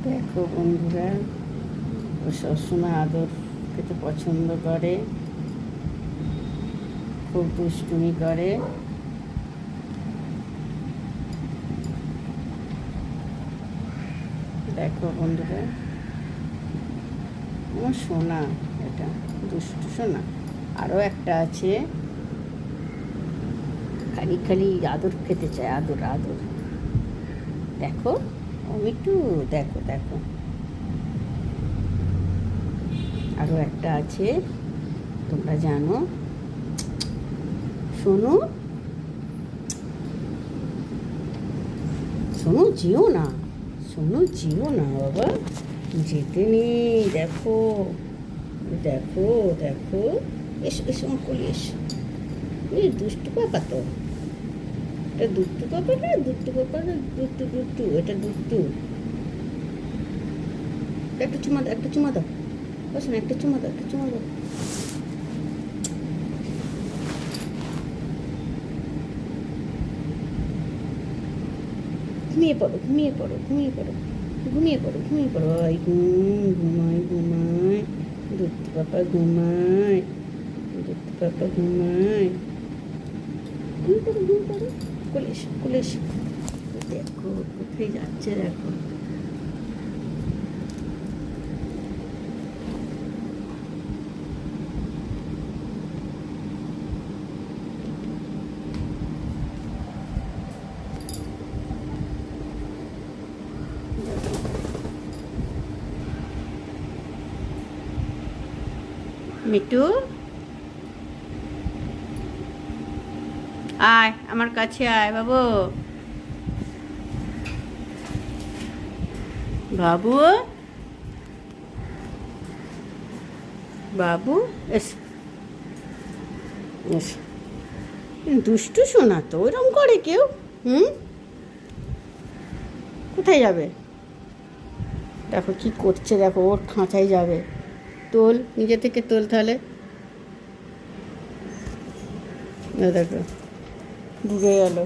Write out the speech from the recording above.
দেখো বন্ধুরা, ও সবসময় আদর খেতে পছন্দ করে, খুব দুষ্টুমি করে। দেখো বন্ধুরা, আমার সোনা, এটা দুষ্টু সোনা। আরও একটা আছে, খালি খালি আদর খেতে চায়, আদর আদর। দেখো একটু দেখো দেখো। আরও একটা আছে, তোমরা জানো, শোনো শোনো, যেও না, শোনো যেও না বাবা, যেতে নেই। দেখো দেখো দেখো, এসো এসো আমার কোলে এসো। এই দুষ্টু পাপা তো, এটা দুষ্টু পাপা না, দুষ্টু পাপা না, দুষ্টু দুষ্টু, এটা দুষ্টু। একটা চুমা দাও, একটা চুমা দাও, বসো না, একটা চুমা দাও, একটা চুমা দাও। ঘুমিয়ে পড়ো, ঘুমিয়ে পড়ো, ঘুমিয়ে পড়ো, ঘুমিয়ে পড়ো, ঘুমিয়ে পড়ো। বাবাই ঘুমায় ঘুমায়, দুষ্টু পাপা ঘুমায়, দুষ্টু পাপা ঘুমায়। ঘুমিয়ে পড়ো, ঘুমিয়ে পড়ো, কোলে এসো, কোলে এসো। দেখো কোথায় যাচ্ছে, দেখো। মিটু, আয় আমার কাছে আয় বাবু, বাবু বাবু, এস এস। দুষ্টু শোনা তো, ওইরকম করে কেউ? কোথায় যাবে? দেখো কি করছে, দেখো ওর খাঁচায় যাবে। তোল, নিজে থেকে তোল তাহলে। দেখো ঢুকে গেল।